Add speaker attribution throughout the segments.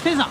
Speaker 1: 天さん。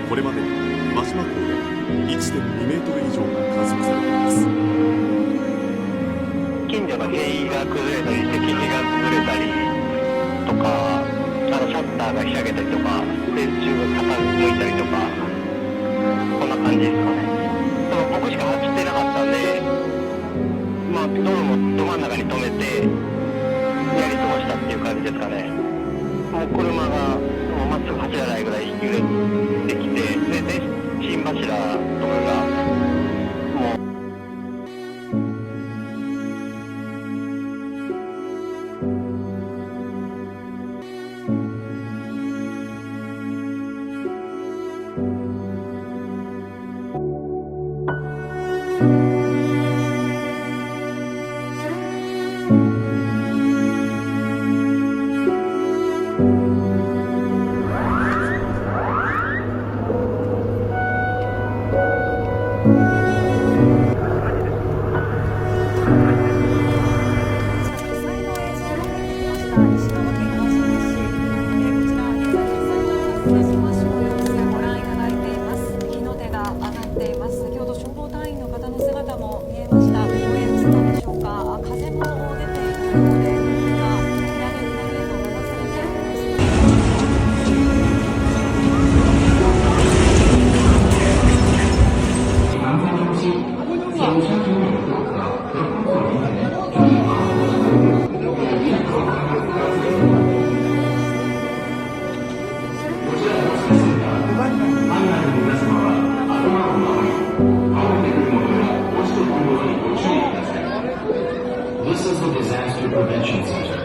Speaker 2: これまでに真島港で 1.2 メートル以上が観測されています。
Speaker 3: 近所の塀が崩れたり、石碑が崩れたりとか、シャッターがひしゃげたりとか、電柱が傾いたりとか、こんな感じですかね。でも僕しか走ってなかったんで、まあ、道路もど真ん中に止めて、やり過ごしたっていう感じですかね。もう車がもうまっすぐ走らないぐらい揺れてきて、で、心柱とかが、もう、
Speaker 4: This is the Disaster Prevention Center.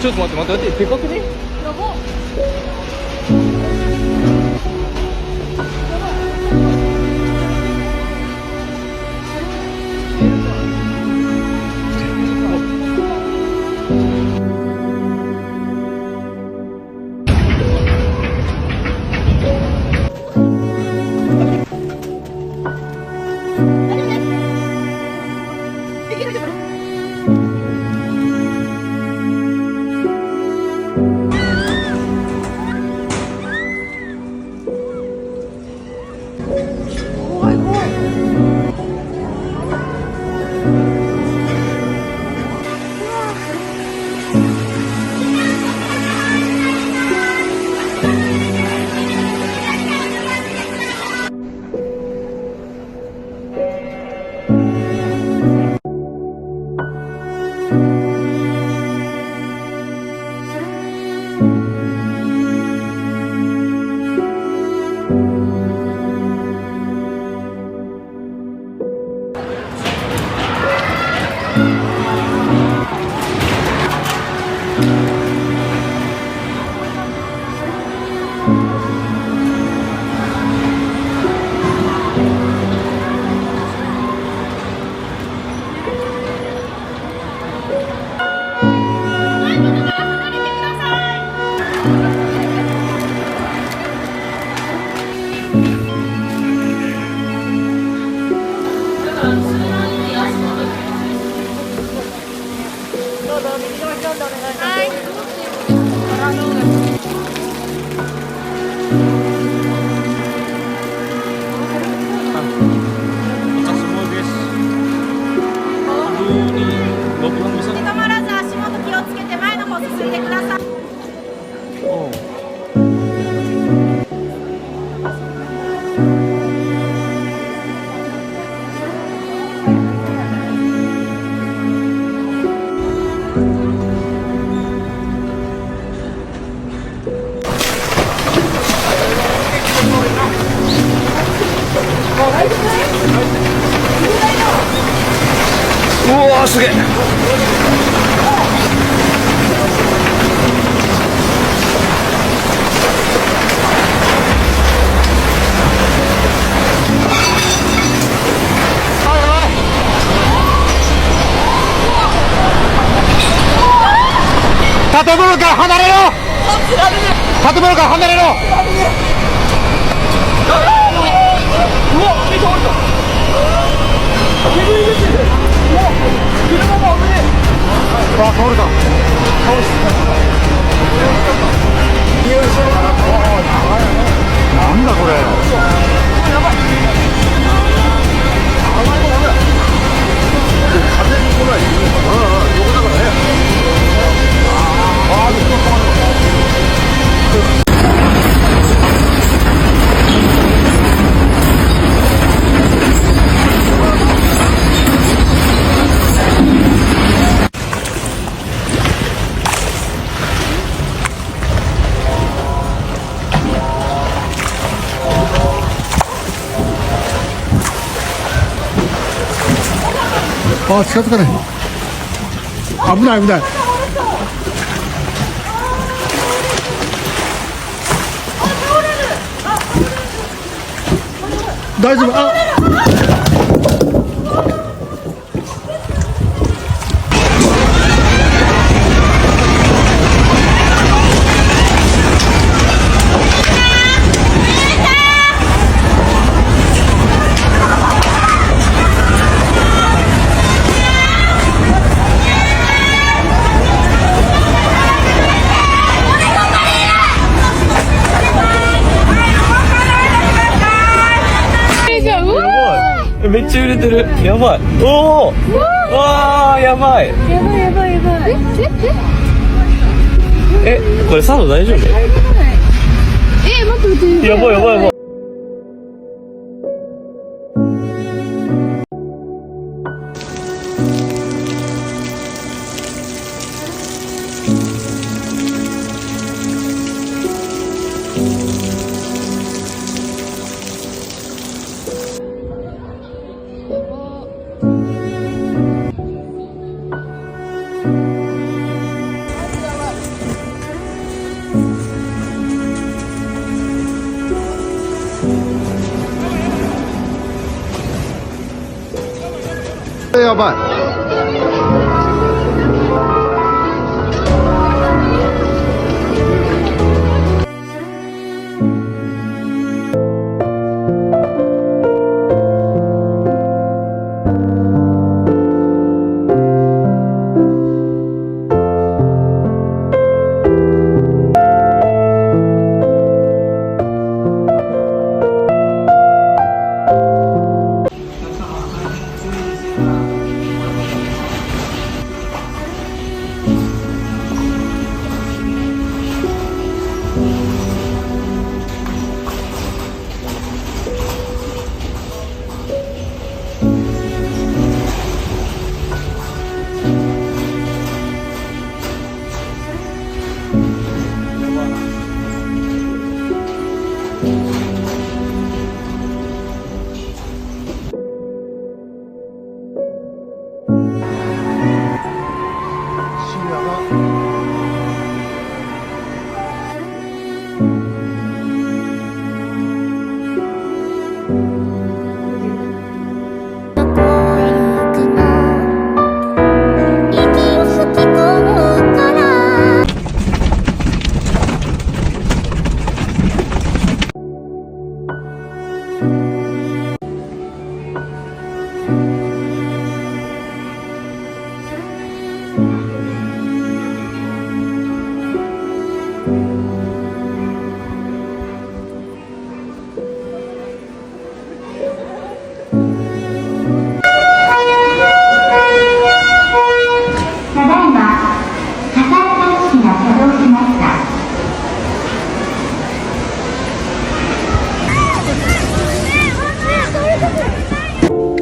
Speaker 1: ちょっと待って待って待って、でかくね？
Speaker 5: やばっ。
Speaker 4: Thank you.
Speaker 5: 止まらず足元気をつけて前の方進んでください。
Speaker 1: うわーすげえ。建物から離れろ。建物から離れろ。うわ、倒れた。あ、倒れた。なんだこれ。やばい。風に来ない。横だからね。ああ、横だから。あ、近づかない。危ない危ない。大丈夫。あ。
Speaker 6: めっちゃ揺れてる。やばい。おお。わあ、やばい。
Speaker 5: やばいやばいやばい。
Speaker 6: これサード大丈夫？
Speaker 5: 待って。
Speaker 6: やばいやばいやばい。
Speaker 1: やばい。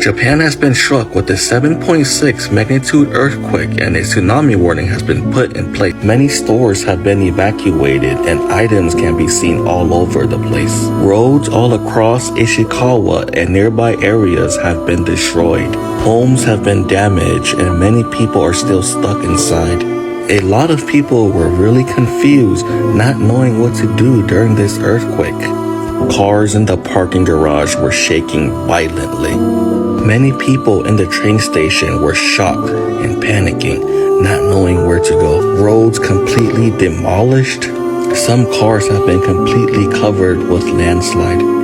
Speaker 7: Japan has been struck with a 7.6 magnitude earthquake and a tsunami warning has been put in place. Many stores have been evacuated and items can be seen all over the place. Roads all across Ishikawa and nearby areas have been destroyed. Homes have been damaged and many people are still stuck inside. A lot of people were really confused, not knowing what to do during this earthquake. Cars in the parking garage were shaking violently. Many people in the train station were shocked and panicking, not knowing where to go. Roads completely demolished. Some cars have been completely covered with landslide.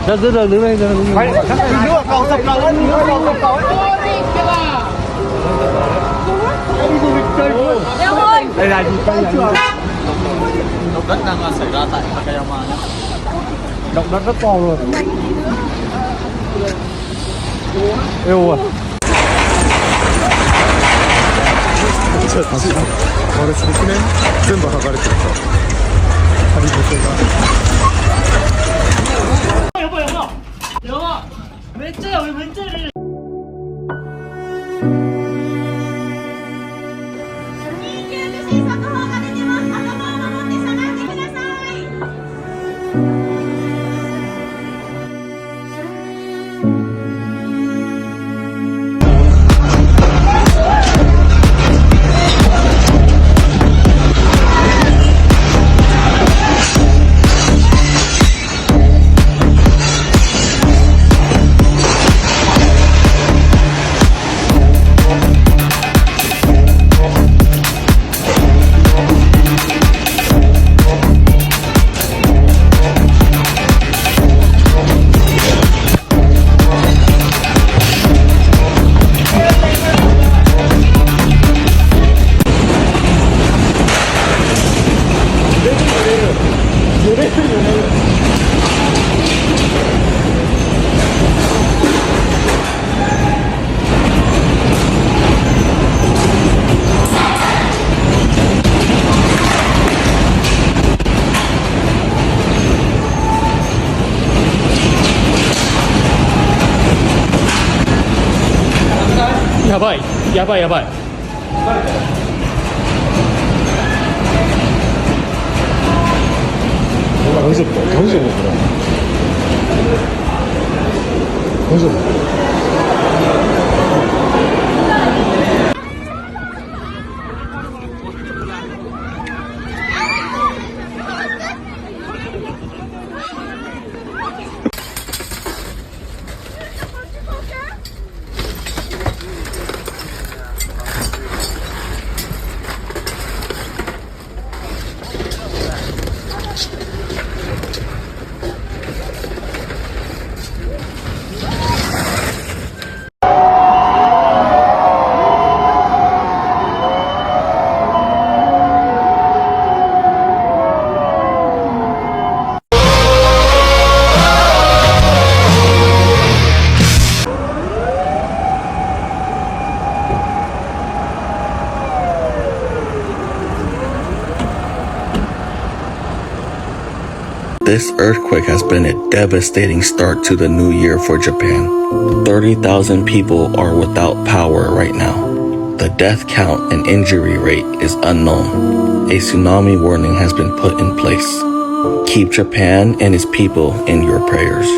Speaker 6: Đang rất là đứng đây rồi.
Speaker 1: Nước cầu sập cầu lên, nước cầu sập cầu lên. Đây là gì đây là gì?
Speaker 6: Động đất đang xảy ra tại Takayama nhé.
Speaker 1: Động đất rất to luôn. Yêu à. あれすごくね、全部剥がれてるさ。ハリボテが。
Speaker 6: やばいやばい。やばい。めっちゃやばい、めっちゃやばい。
Speaker 5: 緊急地震速報が出てます。頭を守って下がってください。
Speaker 6: やばいやばいやばい。
Speaker 1: 大丈夫か？大丈夫かな？大丈夫？This
Speaker 7: earthquake has been a devastating start to the new year for Japan. 30,000 people are without power right now. The death count and injury rate is unknown. A tsunami warning has been put in place. Keep Japan and its people in your prayers.